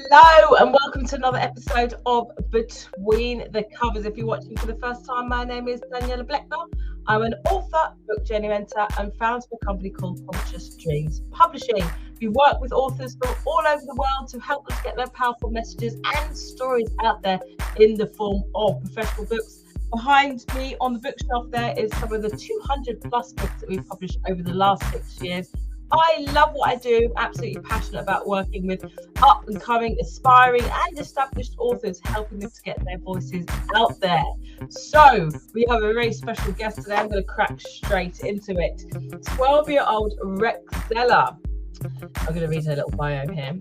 Hello and welcome to another episode of Between the Covers. If you're watching for the first time, my name is Daniela Bleckner. I'm an author, book journey mentor, and founder of a company called Conscious Dreams Publishing. We work with authors from all over the world to help them get their powerful messages and stories out there in the form of professional books. Behind me on the bookshelf there is some of the 200 plus books that we've published over the last 6 years. I love what I do. I'm absolutely passionate about working with up and coming, aspiring and established authors, helping them to get their voices out there. So we have a very special guest today. I'm going to crack straight into it. 12-year-old Rexella. I'm going to read her little bio here.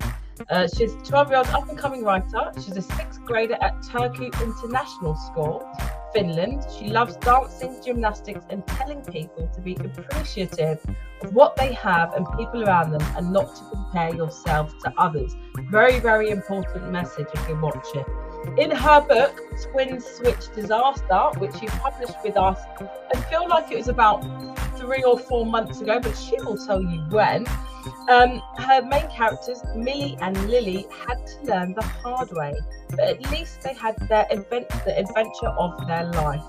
She's a 12-year-old up-and-coming writer. She's a 6th grader at Thur International School, Finland. She loves dancing, gymnastics, and telling people to be appreciative of what they have and people around them and not to compare yourself to others. Very, very important message if you watch it. In her book, Twin Switch Disaster, which she published with us, I feel like it was about 3 or 4 months ago, but she will tell you when. Her main characters, Millie and Lily, had to learn the hard way, but at least they had the adventure of their life,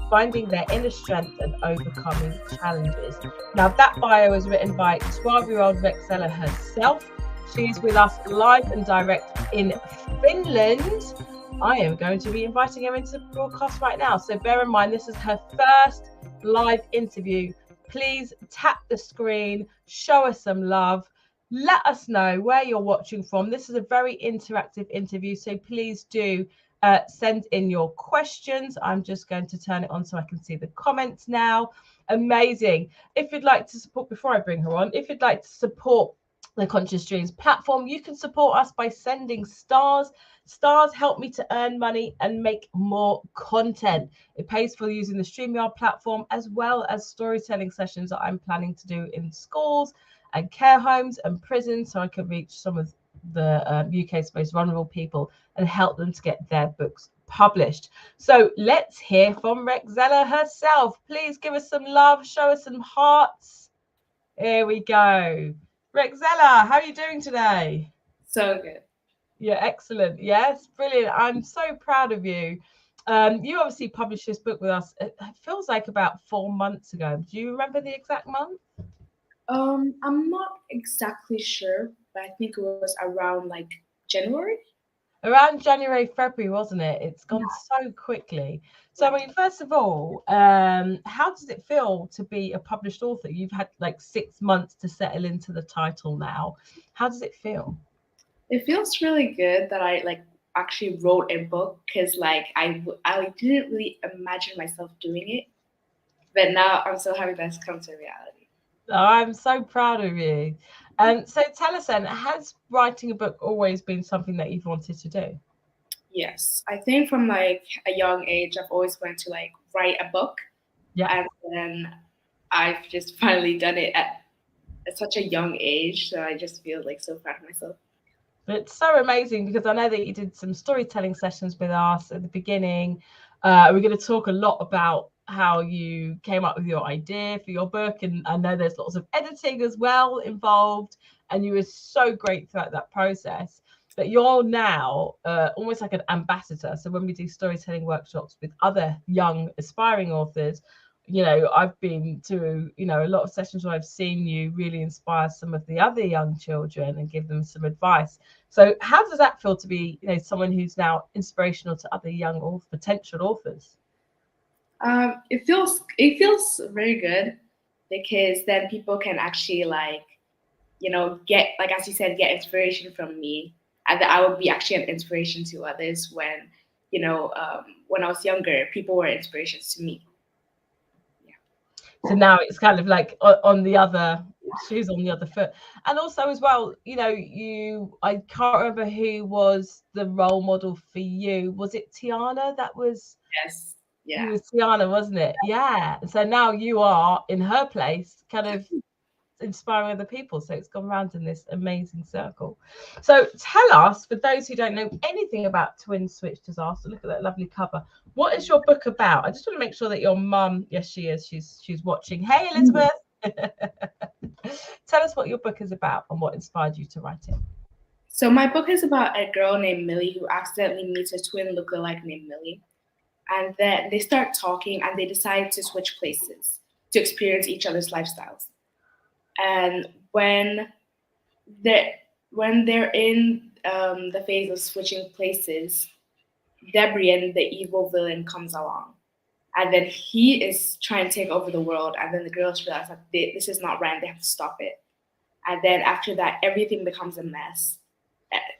finding their inner strength and overcoming challenges. Now, that bio was written by 12-year-old Rexella herself. She is with us live and direct in Finland. I am going to be inviting her into the broadcast right now. So bear in mind, this is her first live interview. Please tap the screen, show us some love. Let us know where you're watching from. This is a very interactive interview, so please do send in your questions. I'm just going to turn it on so I can see the comments now. Amazing. If you'd like to support, before I bring her on, if you'd like to support the Conscious Dreams platform, you can support us by sending stars. Stars help me to earn money and make more content. It pays for using the StreamYard platform, as well as storytelling sessions that I'm planning to do in schools and care homes and prisons, so I can reach some of the UK's most vulnerable people and help them to get their books published. So let's hear from Rexella herself. Please give us some love, show us some hearts. Here we go. Rexella, how are you doing today? So good. Yeah, excellent. Yes, brilliant. I'm so proud of you. You obviously published this book with us. It feels like about 4 months ago. Do you remember the exact month? I'm not exactly sure, but I think it was around like January. Around January, February, wasn't it? It's gone so quickly. So, I mean, first of all, how does it feel to be a published author? You've had like 6 months to settle into the title now. How does it feel? It feels really good that I actually wrote a book because I didn't really imagine myself doing it, but now I'm so happy that's come to reality. I'm so proud of you. So tell us then, has writing a book always been something that you've wanted to do? Yes, I think from like a young age, I've always wanted to like write a book, Yeah. and then I've just finally done it at such a young age. So I just feel like so proud of myself. It's so amazing because I know that you did some storytelling sessions with us at the beginning. We're going to talk a lot about how you came up with your idea for your book, and I know there's lots of editing as well involved, and you were so great throughout that process. But you're now almost like an ambassador. So when we do storytelling workshops with other young aspiring authors, I've been to, a lot of sessions where I've seen you really inspire some of the other young children and give them some advice. So how does that feel to be, someone who's now inspirational to other young or potential authors? It feels very good because then people can actually get, like as you said, get inspiration from me, and that I would be actually an inspiration to others when I was younger, people were inspirations to me. So now it's kind of like on the other shoes, on the other foot. And also as well, I can't remember who was the role model for you. Was it Tiana that was? Yes. Yeah. It was Tiana, wasn't it? Yeah. So now you are in her place, kind of inspiring other people. So it's gone round in this amazing circle. So tell us, for those who don't know anything about Twin Switch Disaster, look at that lovely cover. What is your book about? I just want to make sure that your mum, yes, she is. She's watching. Hey, Elizabeth. Tell us what your book is about and what inspired you to write it. So my book is about a girl named Millie who accidentally meets a twin lookalike named Millie. And then they start talking and they decide to switch places to experience each other's lifestyles. And they're when they're in the phase of switching places, Debrian, the evil villain, comes along. And then he is trying to take over the world. And then the girls realize that this is not right. They have to stop it. And then after that, everything becomes a mess.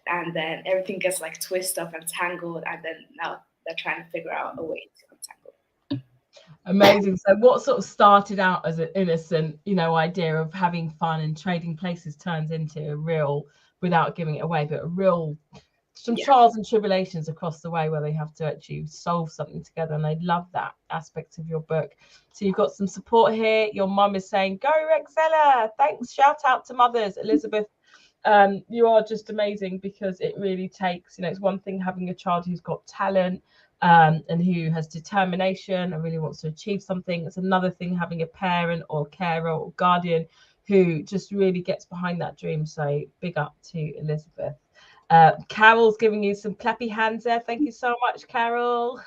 And then everything gets like twisted up and tangled. And then now they're trying to figure out a way to untangle. Amazing. So what sort of started out as an innocent, idea of having fun and trading places turns into a real, without giving it away, but a real, some trials and tribulations across the way where they have to actually solve something together. And I love that aspect of your book. So you've got some support here. Your mum is saying, go Rexella. Thanks. Shout out to mothers. Elizabeth, you are just amazing, because it really takes, it's one thing having a child who's got talent and who has determination and really wants to achieve something. It's another thing having a parent or carer or guardian who just really gets behind that dream. So big up to Elizabeth. Carol's giving you some clappy hands there. Thank you so much, Carol.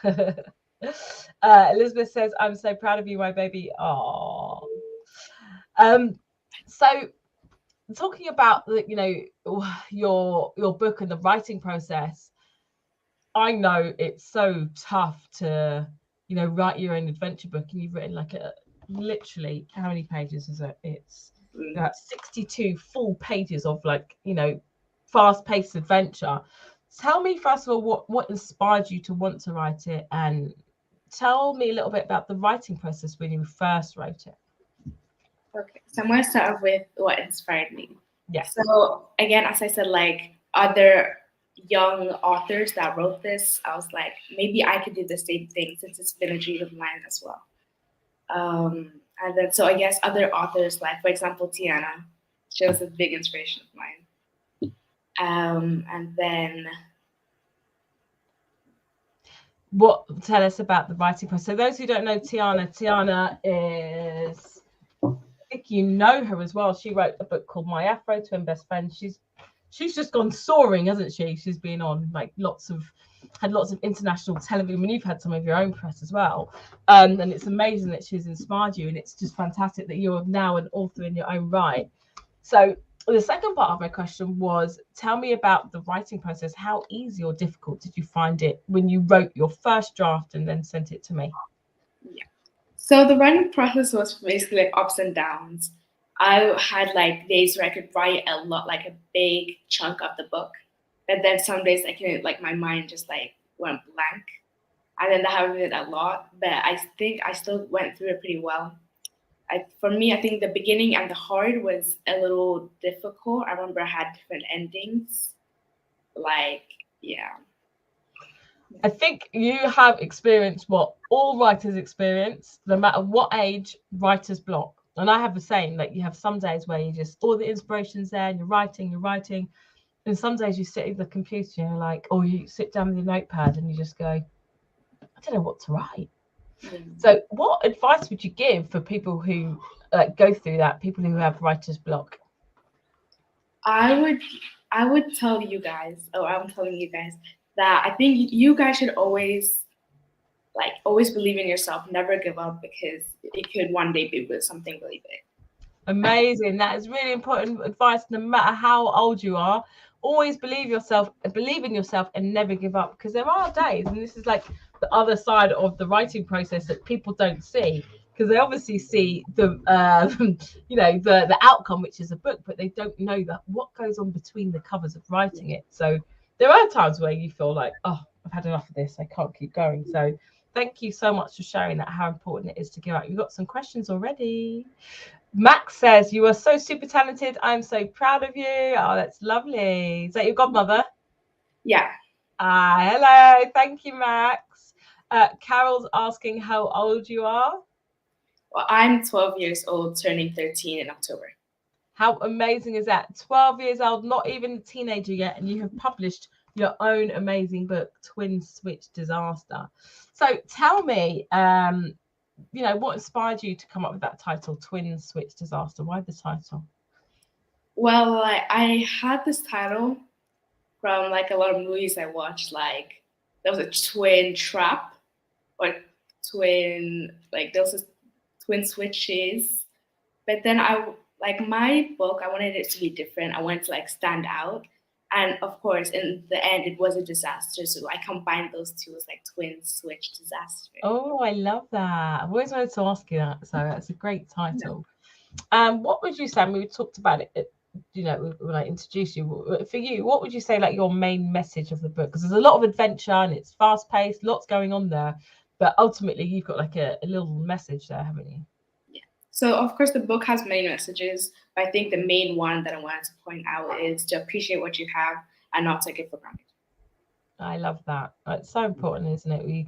Elizabeth says, I'm so proud of you, my baby. Oh. So talking about your book and the writing process, I know it's so tough to write your own adventure book, and you've written literally, how many pages is it? It's 62 full pages of fast-paced adventure. Tell me first of all what inspired you to want to write it, and tell me a little bit about the writing process when you first wrote it. Okay, so I'm going to start off with what inspired me. Yes. So again, as I said, other young authors that wrote this, I was like, maybe I could do the same thing, since it's been a dream of mine as well. And then, so I guess other authors, like for example, Tiana, she was a big inspiration of mine. And then, tell us about the writing process. So those who don't know Tiana is, I think you know her as well. She wrote a book called My Afro, Twin Best Friends. She's just gone soaring, hasn't she? She's been on had lots of international television. I mean, you've had some of your own press as well. And it's amazing that she's inspired you. And it's just fantastic that you're now an author in your own right. So the second part of my question was, tell me about the writing process. How easy or difficult did you find it when you wrote your first draft and then sent it to me? Yeah. So the writing process was basically ups and downs. I had days where I could write a lot, a big chunk of the book. But then some days I couldn't, my mind just went blank. And then that happened a lot, but I think I still went through it pretty well. For me, I think the beginning and the hard was a little difficult. I remember I had different endings. I think you have experienced what all writers experience, no matter what age, writer's block. And I have the same. You have some days where you just, all the inspiration's there and you're writing. And some days you sit at the computer and or you sit down with your notepad and you just go, I don't know what to write. So what advice would you give for people who go through that, people who have writer's block? I would tell you guys, I'm telling you guys, that I think you guys should always believe in yourself, never give up, because it could one day be with something really big. Amazing. That is really important advice. No matter how old you are, always believe in yourself and never give up, because there are days, and this is the other side of the writing process that people don't see, because they obviously see the the outcome, which is a book, but they don't know that what goes on between the covers of writing it. So there are times where you feel oh, I've had enough of this, I can't keep going. So thank you so much for sharing that, how important it is to give up. You've got some questions already. Max says, you are so super talented. I'm so proud of you. Oh, that's lovely. Is that your godmother? Yeah. Hello. Thank you, Max. Carol's asking how old you are. Well, I'm 12 years old, turning 13 in October. How amazing is that? 12 years old, not even a teenager yet, and you have published your own amazing book, Twin Switch Disaster. So tell me, what inspired you to come up with that title, Twin Switch Disaster? Why the title? Well, I had this title from like a lot of movies I watched. Like there was a twin trap or twin, like there was a twin switches. But then my book, I wanted it to be different. I wanted to like stand out. And of course, in the end, it was a disaster. So I combined those two as like twin switch disaster. Oh, I love that. I've always wanted to ask you that. So that's a great title. What would you say? We talked about it, when I introduced you. For you, what would you say like your main message of the book? Because there's a lot of adventure and it's fast paced, lots going on there. But ultimately, you've got like a little message there, haven't you? Yeah. So of course, the book has many messages. But I think the main one that I wanted to point out is to appreciate what you have and not take it for granted. I love that. It's so important, isn't it?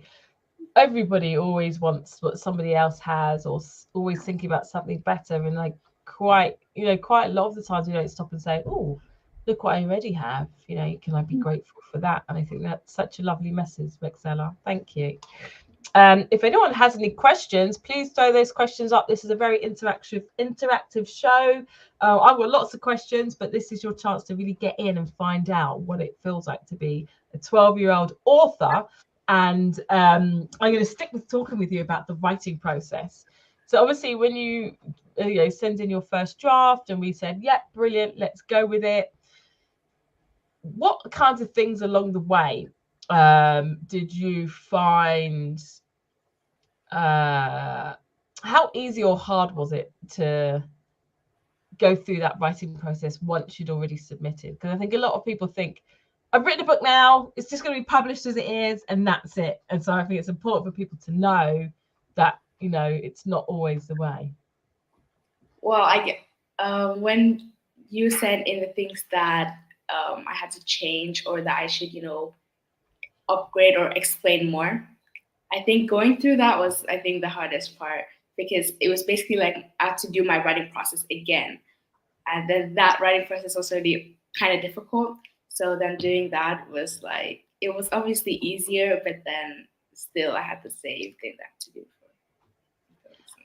Everybody always wants what somebody else has, or always thinking about something better, and like quite a lot of the times we don't stop and say, oh, look what I already have, can I be grateful for that? And I think that's such a lovely message, Rexella. Thank you. If anyone has any questions, please throw those questions up. This is a very interactive show. I've got lots of questions, but this is your chance to really get in and find out what it feels like to be a 12-year-old author. And I'm going to stick with talking with you about the writing process. So obviously when you send in your first draft and we said, yeah, brilliant, let's go with it. What kinds of things along the way did you find? How easy or hard was it to go through that writing process once you'd already submitted? Because I think a lot of people think, I've written a book now, it's just going to be published as it is, and that's it. And so I think it's important for people to know that, it's not always the way. Well, I get when you said in the things that I had to change or that I should, upgrade or explain more. I think going through that was, I think, the hardest part because it was basically like I had to do my writing process again. And then that writing process was already kind of difficult. So then doing that was like, it was obviously easier, but then still I had the same thing that to do.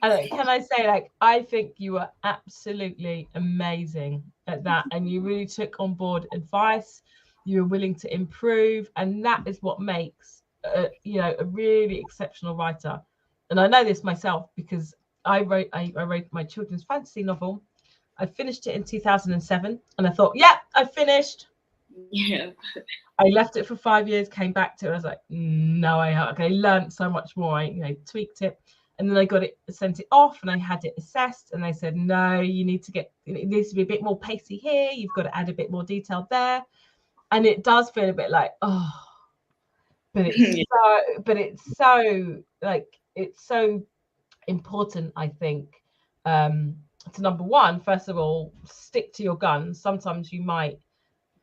Can I say, like, I think you were absolutely amazing at that. And you really took on board advice. You were willing to improve. And that is what makes, a really exceptional writer. And I know this myself because I wrote my children's fantasy novel. I finished it in 2007. And I thought, yeah, I finished. Yeah. I left it for 5 years, came back to it. I was like, no, I learned so much more. I tweaked it. And then I got it, sent it off, and I had it assessed. And they said, no, it needs to be a bit more pacey here. You've got to add a bit more detail there. And it does feel a bit like, oh, but it's so important, I think, to number one, first of all, stick to your guns. Sometimes you might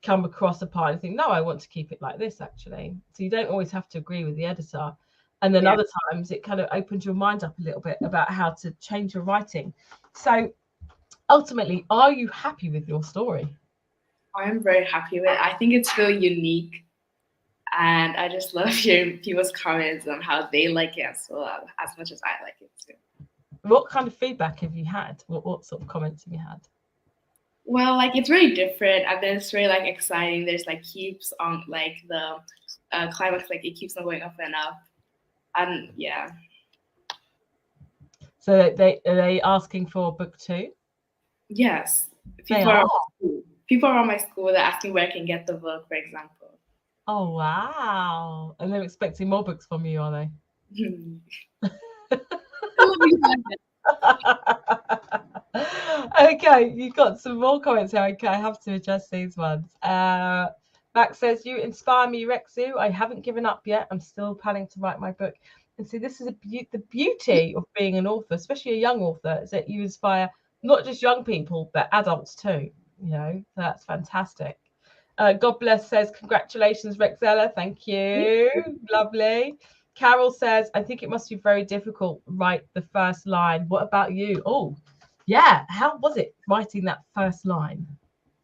come across a part and think, no, I want to keep it like this, actually. So you don't always have to agree with the editor. And then other times it kind of opens your mind up a little bit about how to change your writing. So ultimately, are you happy with your story? I'm very happy with it. I think it's really unique. And I just love hearing people's comments on how they like it as well, as much as I like it too. What kind of feedback have you had? What sort of comments have you had? Well, like it's very different, and then it's very like exciting. There's like keeps on like the climax, like it keeps on going up and up. And yeah. So are they asking for book 2? Yes. People around my school, they're asking where I can get the book, for example. Oh wow. And they're expecting more books from you, are they? Okay, you've got some more comments here. Okay, I have to adjust these ones. Max says, you inspire me, Rexu. I haven't given up yet. I'm still planning to write my book. And see, this is the beauty of being an author, especially a young author, is that you inspire not just young people, but adults too. So that's fantastic. God bless says, congratulations, Rexella. Thank you. Lovely. Carol says, I think it must be very difficult to write the first line. What about you? Oh, yeah. How was it writing that first line?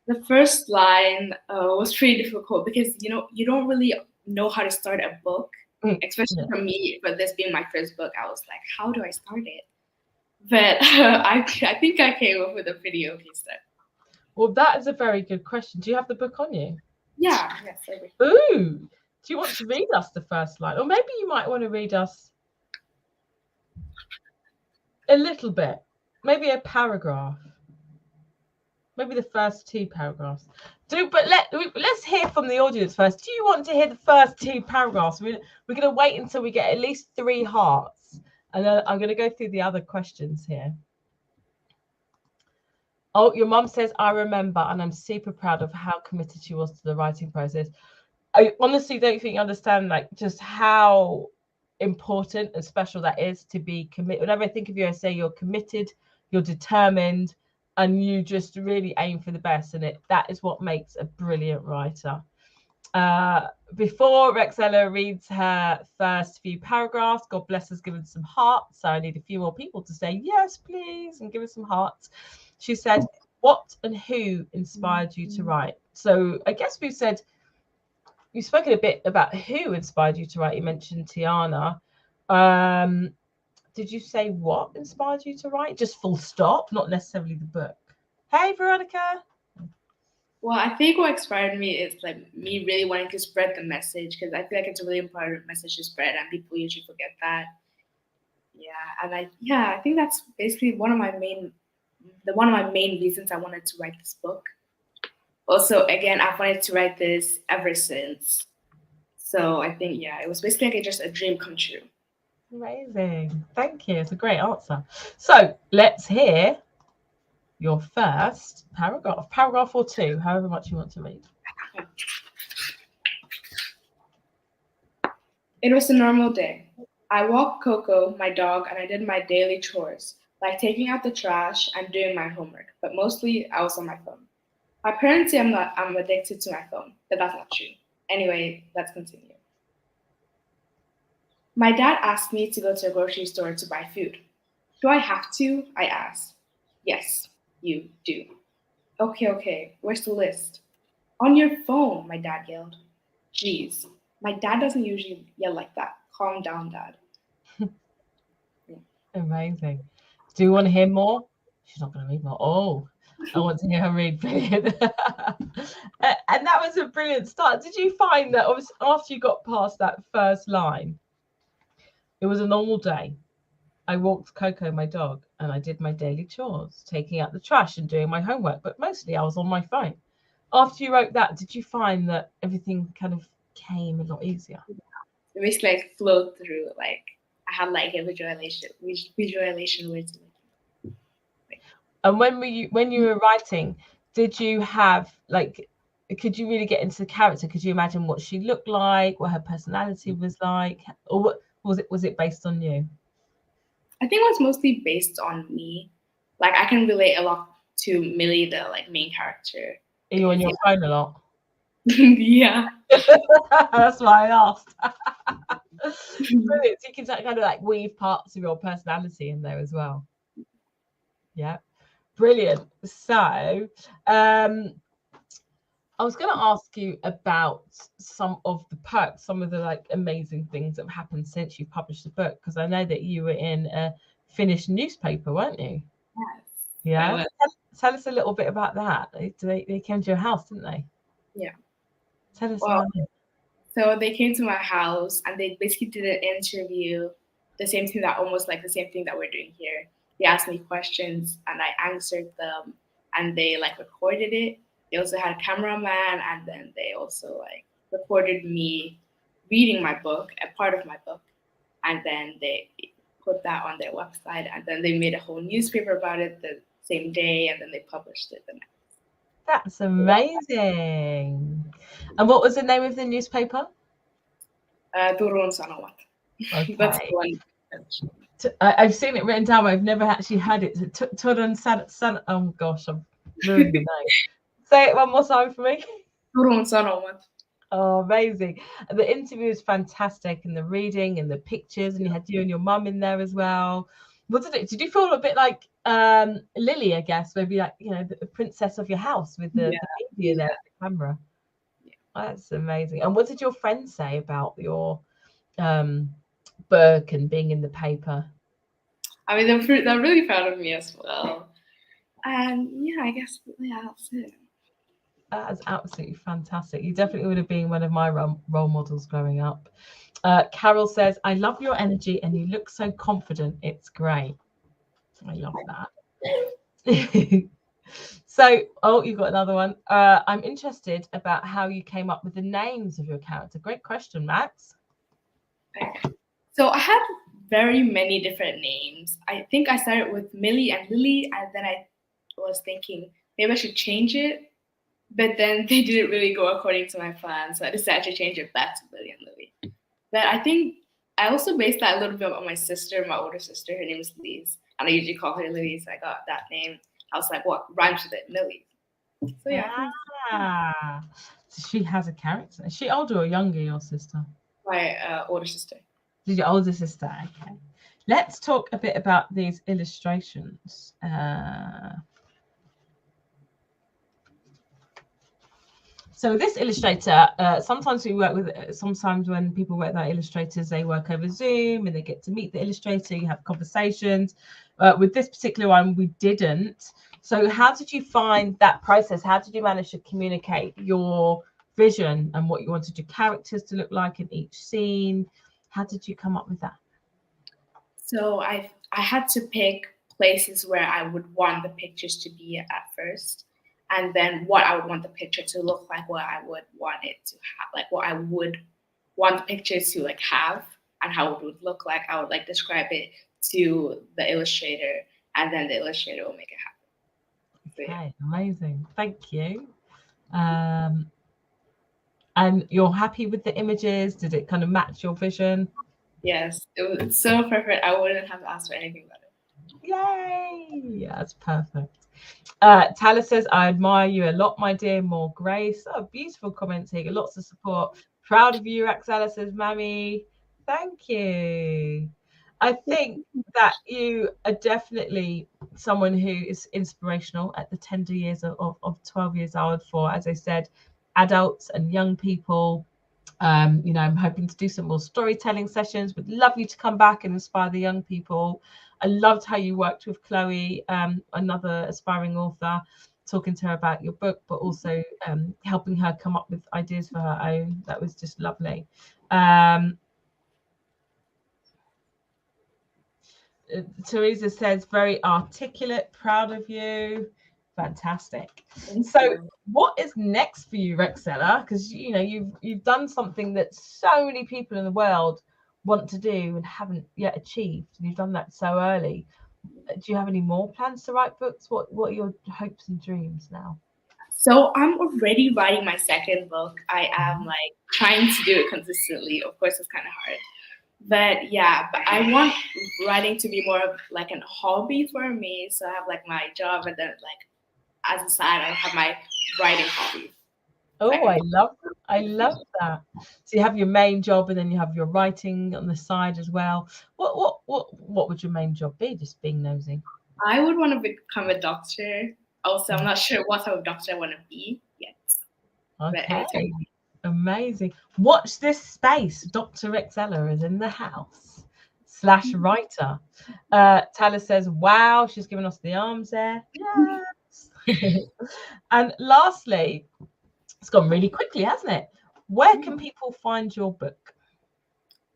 The first line was pretty difficult because, you don't really know how to start a book, especially for me. But this being my first book, I was like, how do I start it? But I think I came up with a pretty okay start. Well, that is a very good question. Do you have the book on you? Yeah, yes, I agree. Ooh, do you want to read us the first line? Or maybe you might want to read us a little bit, maybe a paragraph, maybe the first 2 paragraphs. Let's hear from the audience first. Do you want to hear the first 2 paragraphs? We're going to wait until we get at least 3 hearts, and then I'm going to go through the other questions here. Oh, your mum says, I remember, and I'm super proud of how committed she was to the writing process. I honestly don't think you understand like just how important and special that is to be committed. Whenever I think of you, I say you're committed, you're determined, and you just really aim for the best. And that is what makes a brilliant writer. Before Rexella reads her first few paragraphs, God bless has given some hearts. So I need a few more people to say yes, please, and give us some hearts. She said, what and who inspired you to write? So I guess we've spoken a bit about who inspired you to write. You mentioned Tiana. Did you say what inspired you to write? Just full stop, not necessarily the book. Hey, Veronica. Well, I think what inspired me is like me really wanting to spread the message, because I feel like it's a really important message to spread, and people usually forget that. Yeah, and I think that's basically one of my main reasons I wanted to write this book. Also, again, I've wanted to write this ever since. So I think, it was basically like just a dream come true. Amazing. Thank you. It's a great answer. So let's hear your first paragraph or 2, however much you want to read. It was a normal day. I walked Coco, my dog, and I did my daily chores, like taking out the trash and doing my homework, but mostly I was on my phone. My parents say I'm addicted to my phone, but that's not true. Anyway, let's continue. My dad asked me to go to a grocery store to buy food. Do I have to? I asked. Yes, you do. Okay, where's the list? On your phone, my dad yelled. Jeez, my dad doesn't usually yell like that. Calm down, Dad. Amazing. Do you want to hear more? She's not going to read more. Oh, I want to hear her read. Brilliant. And that was a brilliant start. Did you find that after you got past that first line, it was a normal day? I walked Coco, my dog, and I did my daily chores, taking out the trash and doing my homework, but mostly I was on my phone. After you wrote that, did you find that everything kind of came a lot easier? It basically like flowed through. Like I had like a visualization with. And when you were writing, did you have like, could you really get into the character? Could you imagine what she looked like, what her personality was like, or what was it based on you? I think it was mostly based on me. Like I can relate a lot to Millie, the like main character. Are you on your phone a lot? Yeah. That's why I asked. Brilliant. So you can kind of like weave parts of your personality in there as well. Yeah. Brilliant. So I was going to ask you about some of the perks, some of the like amazing things that have happened since you published the book, because I know that you were in a Finnish newspaper, weren't you? Yes. Yeah. Tell us a little bit about that. They came to your house, didn't they? Yeah. Tell us about it. So they came to my house and they basically did an interview, the same thing that we're doing here. They asked me questions and I answered them, and they like recorded it. They also had a cameraman, and then they also like recorded me reading my book, a part of my book, and then they put that on their website, and then they made a whole newspaper about it the same day, and then they published it the next. That's amazing. And what was the name of the newspaper? Turun Sanomat. Okay. That's the one. I've seen it written down, but I've never actually heard it. Turun San. Oh gosh, I'm ruining the name. Say it one more time for me. Turun Sanomat. Oh, amazing. And the interview is fantastic, and the reading and the pictures, and you had you and your mum in there as well. What did you feel a bit like Lily, I guess, maybe like, you know, the princess of your house with the baby there with the camera? Yeah. That's amazing. And what did your friends say about your book and being in the paper? I mean, they're really proud of me as well. And yeah, I guess that's it. That is absolutely fantastic. You definitely would have been one of my role models growing up. Carol says, I love your energy and you look so confident. It's great. I love that. So, oh, you've got another one. I'm interested about how you came up with the names of your character. Great question, Max. Okay. So I had very many different names. I think I started with Millie and Lily, and then I was thinking maybe I should change it. But then they didn't really go according to my plan, so I decided to change it back to Millie and Lily. But I think I also based that a little bit on my sister, my older sister. Her name is Liz, and I usually call her Lily, so I got that name. I was like, what rhymes with it? Millie. So yeah. So she has a character. Is she older or younger, your sister? My older sister. Your older sister. Okay. Let's talk a bit about these illustrations. So this illustrator, sometimes we work with, sometimes when people work with illustrators, they work over Zoom and they get to meet the illustrator, you have conversations. With this particular one, we didn't. So how did you find that process? How did you manage to communicate your vision and what you wanted your characters to look like in each scene? How did you come up with that? So I had to pick places where I would want the pictures to be at first, and then what I would want the picture to look like, what I would want it to have, like what I would want the pictures to like have and how it would look like. I would like describe it to the illustrator, and then the illustrator will make it happen. So, okay, amazing. Thank you. And you're happy with the images? Did it kind of match your vision? Yes, it was so perfect. I wouldn't have asked for anything better. Yay! Yeah, that's perfect. Tala says, I admire you a lot, my dear. More grace. Oh, beautiful comments here. Lots of support. Proud of you, Rexella says, Mammy. Thank you. I think that you are definitely someone who is inspirational at the tender years of 12 years old for, as I said, adults and young people. You know, I'm hoping to do some more storytelling sessions. Would love you to come back and inspire the young people. I loved how you worked with Chloe, another aspiring author, talking to her about your book, but also helping her come up with ideas for her own. That was just lovely. Teresa says, very articulate, proud of you. Fantastic. So what is next for you, Rexella? Because you know you've done something that so many people in the world want to do and haven't yet achieved. And you've done that so early. Do you have any more plans to write books? What are your hopes and dreams now? So I'm already writing my second book. I am like trying to do it consistently. Of course, it's kind of hard. But yeah, but I want writing to be more of like an hobby for me. So I have like my job, and then like as a side, I have my writing hobby. Oh, I love that. So you have your main job, and then you have your writing on the side as well. What would your main job be? Just being nosy. I would want to become a doctor. Also, I'm not sure what type of doctor I want to be yet. Okay. Amazing. Watch this space. Dr. Rexella is in the house / writer. Tala says, wow, she's given us the arms there. Yes. And lastly, it's gone really quickly, hasn't it? Where can people find your book?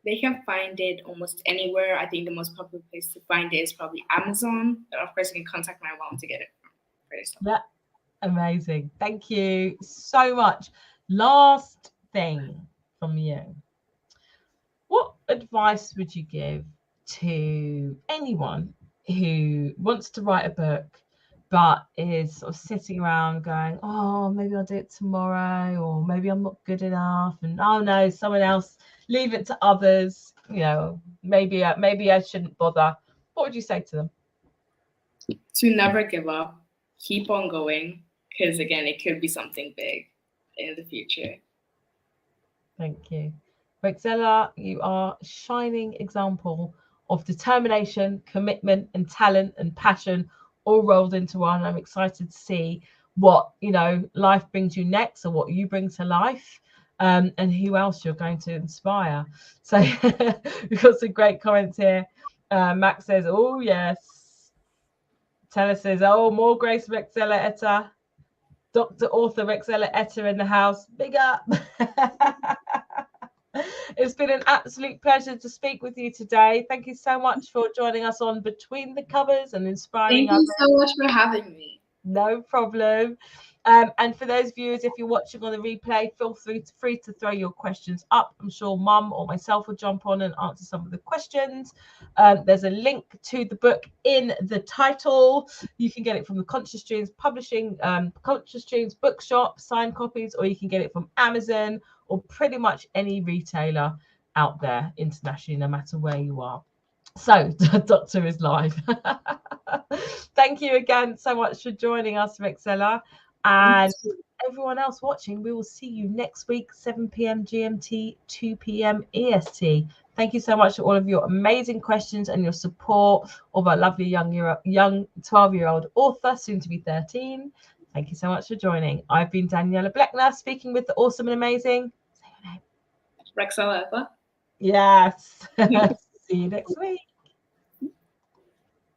They can find it almost anywhere. I think the most popular place to find it is probably Amazon. But of course, you can contact my mom to get it first. Yeah. Amazing. Thank you so much. Last thing from you. What advice would you give to anyone who wants to write a book but is sort of sitting around going, oh, maybe I'll do it tomorrow, or maybe I'm not good enough, and oh no, someone else, leave it to others, you know, maybe I shouldn't bother. What would you say to them? To never give up, keep on going, because again, it could be something big in the future. Thank you. Rexella, you are a shining example of determination, commitment, and talent and passion all rolled into one. I'm excited to see what, you know, life brings you next, or what you bring to life, and who else you're going to inspire. So we've got some great comments here. Max says, oh, yes. Tella says, oh, more grace, Rexella Eta. Dr. Author Rexella Etta in the house. Big up. It's been an absolute pleasure to speak with you today. Thank you so much for joining us on Between the Covers and inspiring Thank you so much for having me. No problem. And for those viewers, if you're watching on the replay, feel free to throw your questions up. I'm sure Mum or myself will jump on and answer some of the questions. There's a link to the book in the title. You can get it from the Conscious Dreams Publishing, Conscious Dreams bookshop, signed copies, or you can get it from Amazon or pretty much any retailer out there internationally, no matter where you are. So, Doctor is live. Thank you again so much for joining us, Rexella. And everyone else watching, we will see you next week, 7 p.m. GMT, 2 p.m. EST. Thank you so much for all of your amazing questions and your support of our lovely young 12-year-old author, soon to be 13. Thank you so much for joining. I've been Daniela Bleckner, speaking with the awesome and amazing. Say your name. Rexella. Yes. See you next week.